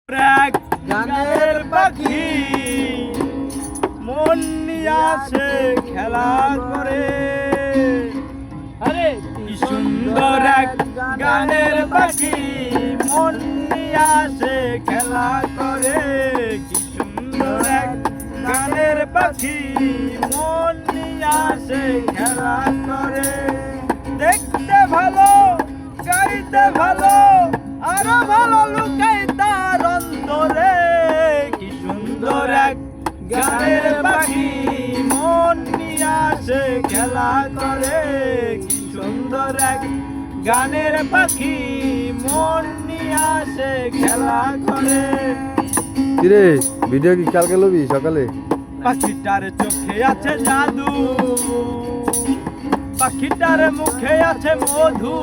গানের পাখি মন নিয়ে আসে খেলা করে। আরে কি সুন্দর এক গানের পাখি মন নিয়ে আসে খেলা করে। কি সুন্দর এক গানের পাখি মন নিয়ে আসে খেলা করে। দেখতে ভালো, গাইতে ভালো, আরো ভালো লুকাই তার অন্তরে। কি সুন্দর এক গানের পাখি মন নিয়ে আসে খেলা করে। কি সুন্দর এক গানের পাখি মন নিয়ে আসে খেলা করে। কিরে ভিডিও কি কালকে লবি সকালে? পাখিটার চোখে আছে জাদু, পাখিটার মুখে আছে মধু।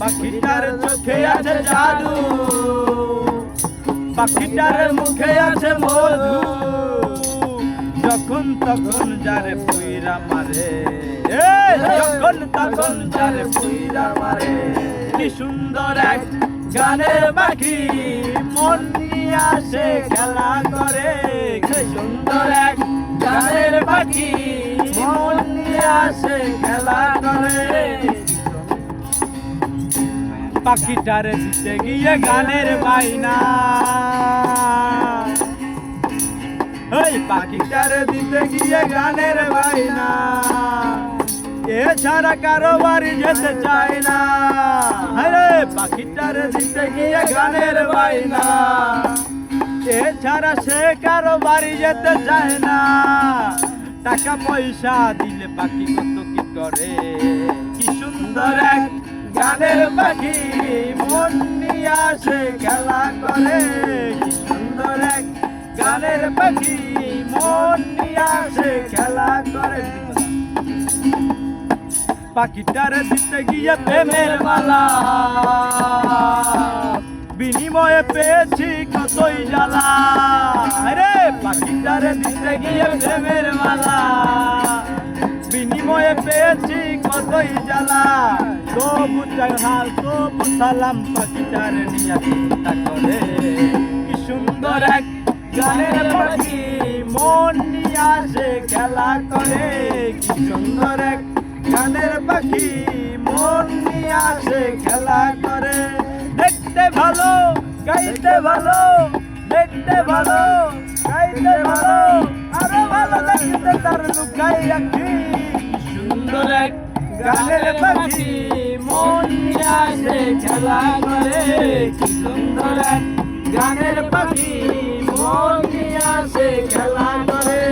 পাখিটার চোখে আছে জাদু, পাখিটার মুখে আছে মধু। যখন তখন যারে পুইরা মারে, যখন তখন যারে পুইরা মারে। কি সুন্দর এক গানের পাখি মন নিয়ে আসে খেলা করে। কি সুন্দর এক গানের পাখি মন নিয়ে আসে খেলা করে। পাখিটারে দিতে গিয়ে গানের বাইনা, ওই পাখিটারে দিতে গিয়ে গানের বাইনা। এছাড়া কারো বাড়ি যেতে চায় না। আরে পাখিটারে দিতে গিয়ে গানের বাইনা। এছাড়া সে কারো বাড়ি যেতে চায় না। টাকা পয়সা দিলে পাখি কত কি করে। কি সুন্দর এক গানের পাখি মন নিয়ে আসে খেলা করে। কি সুন্দর এক গানের পাখি মন নিয়ে আসে খেলা করে। পাখিটারে দিতে গিয়ে প্রেমের মালা, বিনিময়ে পেয়েছি কতই জ্বালা। আরে পাখিটারে দিতে গিয়ে প্রেমের মালা, বিনিময়ে পেয়েছি কতই জ্বালা। তবু হাল তবু সালাম পাখিটারে নিয়ে চিন্তা করে। কি সুন্দর এক গানের পাখি মন নিয়ে আসে খেলা করে। কি সুন্দর এক গানের পাখি মন নিয়ে আসে খেলা করে। দেখতে ভালো, গাইতে ভালো, দেখতে ভালো, গাইতে ভালো, আরো ভালো লাগতে তার লুকাই রাখি। সুন্দর এক গানের পাখি মন নিয়ে আসে খেলা করে। কি সুন্দর এক গানের পাখি মন নিয়ে আসে খেলা করে।